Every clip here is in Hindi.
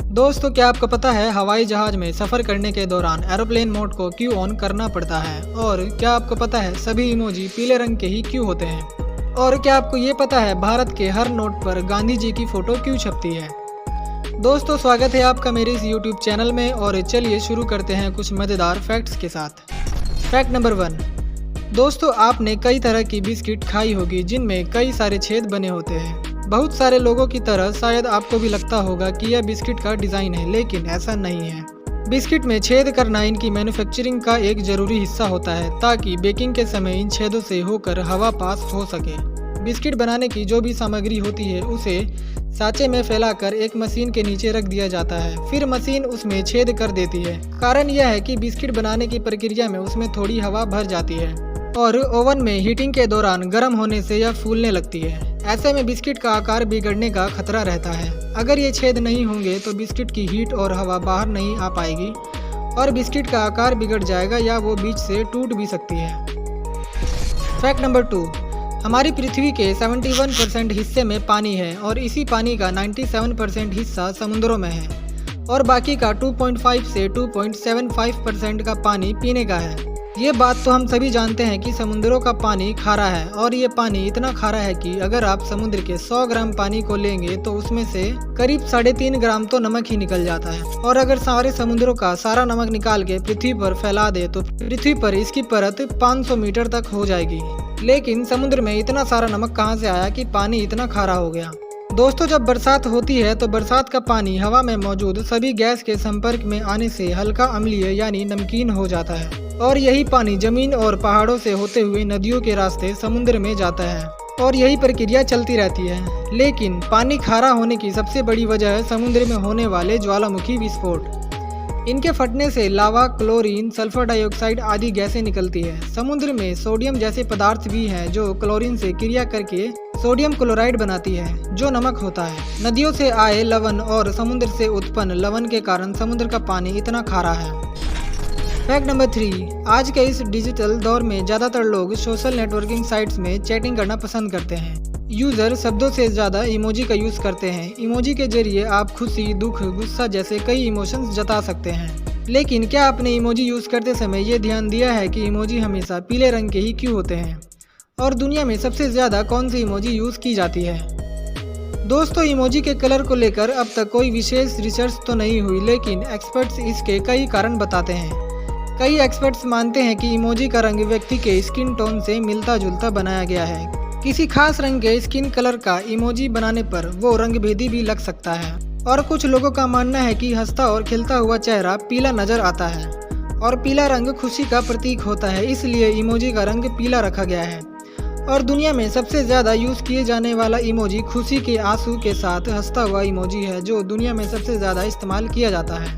दोस्तों, क्या आपको पता है हवाई जहाज में सफर करने के दौरान एरोप्लेन मोड को क्यों ऑन करना पड़ता है? और क्या आपको पता है सभी इमोजी पीले रंग के ही क्यों होते हैं? और क्या आपको ये पता है भारत के हर नोट पर गांधी जी की फोटो क्यों छपती है? दोस्तों, स्वागत है आपका मेरे इस YouTube चैनल में और चलिए शुरू करते हैं कुछ मज़ेदार फैक्ट्स के साथ। Fact number 1। दोस्तों, आपने कई तरह की बिस्किट खाई होगी जिनमें कई सारे छेद बने होते हैं। बहुत सारे लोगों की तरह शायद आपको भी लगता होगा कि यह बिस्किट का डिज़ाइन है, लेकिन ऐसा नहीं है। बिस्किट में छेद करना इनकी मैन्युफैक्चरिंग का एक ज़रूरी हिस्सा होता है ताकि बेकिंग के समय इन छेदों से होकर हवा पास हो सके। बिस्किट बनाने की जो भी सामग्री होती है उसे सांचे में फैलाकर एक मशीन के नीचे रख दिया जाता है। फिर मशीन उसमें छेद कर देती है। कारण यह है कि बिस्किट बनाने की प्रक्रिया में उसमें थोड़ी हवा भर जाती है और ओवन में हीटिंग के दौरान गर्म होने से यह फूलने लगती है। ऐसे में बिस्किट का आकार बिगड़ने का खतरा रहता है। अगर ये छेद नहीं होंगे तो बिस्किट की हीट और हवा बाहर नहीं आ पाएगी और बिस्किट का आकार बिगड़ जाएगा या वो बीच से टूट भी सकती है। Fact number 2। हमारी पृथ्वी के 71% हिस्से में पानी है और इसी पानी का 97% हिस्सा समुद्रों में है और बाकी का 2.5 से 2.75% का पानी पीने का है। ये बात तो हम सभी जानते हैं कि समुद्रों का पानी खारा है और ये पानी इतना खारा है कि अगर आप समुद्र के 100 ग्राम पानी को लेंगे तो उसमें से करीब 3.5 ग्राम तो नमक ही निकल जाता है। और अगर सारे समुद्रों का सारा नमक निकाल के पृथ्वी पर फैला दे तो पृथ्वी पर इसकी परत 500 मीटर तक हो जाएगी। लेकिन समुद्र में इतना सारा नमक कहाँ से आया कि पानी इतना खारा हो गया? दोस्तों, जब बरसात होती है तो बरसात का पानी हवा में मौजूद सभी गैस के संपर्क में आने से हल्का अम्लीय यानी नमकीन हो जाता है और यही पानी जमीन और पहाड़ों से होते हुए नदियों के रास्ते समुद्र में जाता है और यही प्रक्रिया चलती रहती है। लेकिन पानी खारा होने की सबसे बड़ी वजह है समुद्र में होने वाले ज्वालामुखी विस्फोट। इनके फटने से लावा, क्लोरीन, सल्फर डाइऑक्साइड आदि गैसें निकलती है। समुद्र में सोडियम जैसे पदार्थ भी हैं जो क्लोरीन से क्रिया करके सोडियम क्लोराइड बनाती है जो नमक होता है। नदियों से आए लवण और समुद्र से उत्पन्न लवण के कारण समुद्र का पानी इतना खारा है। Fact number 3। आज के इस डिजिटल दौर में ज़्यादातर लोग सोशल नेटवर्किंग साइट्स में चैटिंग करना पसंद करते हैं। यूज़र शब्दों से ज़्यादा इमोजी का यूज़ करते हैं। इमोजी के जरिए आप खुशी, दुख, गुस्सा जैसे कई इमोशंस जता सकते हैं। लेकिन क्या आपने इमोजी यूज़ करते समय ये ध्यान दिया है कि इमोजी हमेशा पीले रंग के ही क्यों होते हैं? और दुनिया में सबसे ज़्यादा कौन सी इमोजी यूज़ की जाती है? दोस्तों, इमोजी के कलर को लेकर अब तक कोई विशेष रिसर्च तो नहीं हुई, लेकिन एक्सपर्ट्स इसके कई कारण बताते हैं। कई एक्सपर्ट्स मानते हैं कि इमोजी का रंग व्यक्ति के स्किन टोन से मिलता जुलता बनाया गया है। किसी खास रंग के स्किन कलर का इमोजी बनाने पर वो रंगभेदी भी लग सकता है। और कुछ लोगों का मानना है कि हंसता और खिलता हुआ चेहरा पीला नजर आता है और पीला रंग खुशी का प्रतीक होता है, इसलिए इमोजी का रंग पीला रखा गया है। और दुनिया में सबसे ज़्यादा यूज़ किए जाने वाला इमोजी खुशी के आंसू के साथ हंसता हुआ इमोजी है जो दुनिया में सबसे ज़्यादा इस्तेमाल किया जाता है।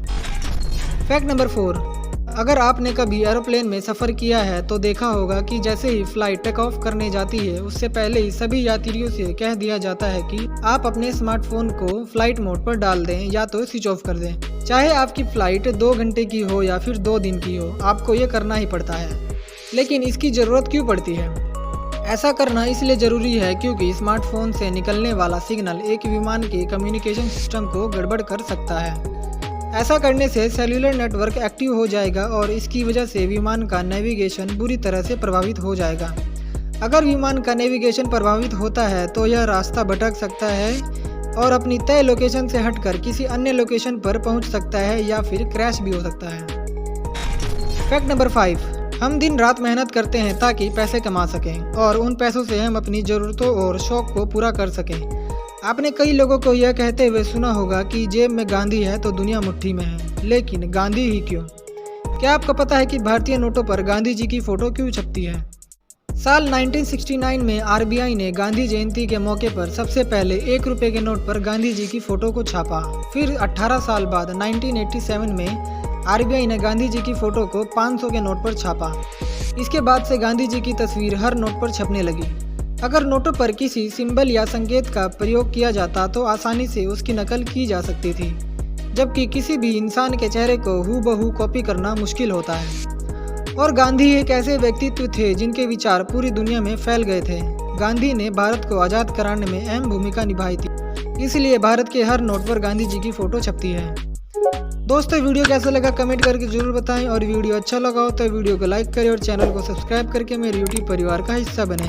Fact number 4। अगर आपने कभी एरोप्लेन में सफ़र किया है तो देखा होगा कि जैसे ही फ्लाइट टेक ऑफ करने जाती है उससे पहले ही सभी यात्रियों से कह दिया जाता है कि आप अपने स्मार्टफोन को फ्लाइट मोड पर डाल दें या तो स्विच ऑफ कर दें। चाहे आपकी फ़्लाइट 2 घंटे की हो या फिर 2 दिन की हो, आपको ये करना ही पड़ता है। लेकिन इसकी ज़रूरत क्यों पड़ती है? ऐसा करना इसलिए ज़रूरी है क्योंकि स्मार्टफोन से निकलने वाला सिग्नल एक विमान के कम्युनिकेशन सिस्टम को गड़बड़ कर सकता है। ऐसा करने से सेल्यूलर नेटवर्क एक्टिव हो जाएगा और इसकी वजह से विमान का नेविगेशन बुरी तरह से प्रभावित हो जाएगा। अगर विमान का नेविगेशन प्रभावित होता है तो यह रास्ता भटक सकता है और अपनी तय लोकेशन से हटकर किसी अन्य लोकेशन पर पहुंच सकता है या फिर क्रैश भी हो सकता है। Fact number 5। हम दिन रात मेहनत करते हैं ताकि पैसे कमा सकें और उन पैसों से हम अपनी ज़रूरतों और शौक़ को पूरा कर सकें। आपने कई लोगों को यह कहते हुए सुना होगा कि जेब में गांधी है तो दुनिया मुट्ठी में है। लेकिन गांधी ही क्यों? क्या आपको पता है कि भारतीय नोटों पर गांधी जी की फ़ोटो क्यों छपती है? साल 1969 में आरबीआई ने गांधी जयंती के मौके पर सबसे पहले 1 रुपये के नोट पर गांधी जी की फ़ोटो को छापा। फिर 18 साल बाद 1987 में आरबीआई ने गांधी जी की फ़ोटो को 500 के नोट पर छापा। इसके बाद से गांधी जी की तस्वीर हर नोट पर छपने लगी। अगर नोटों पर किसी सिंबल या संकेत का प्रयोग किया जाता तो आसानी से उसकी नकल की जा सकती थी, जबकि किसी भी इंसान के चेहरे को हूबहू कॉपी करना मुश्किल होता है। और गांधी एक ऐसे व्यक्तित्व थे जिनके विचार पूरी दुनिया में फैल गए थे। गांधी ने भारत को आज़ाद कराने में अहम भूमिका निभाई थी। इसलिए भारत के हर नोट पर गांधी जी की फोटो छपती है। दोस्तों वीडियो कैसा लगा कमेंट करके जरूर बताएं और वीडियो अच्छा लगा हो तो वीडियो को लाइक करें और चैनल को सब्सक्राइब करके मेरे यूट्यूब परिवार का हिस्सा बने।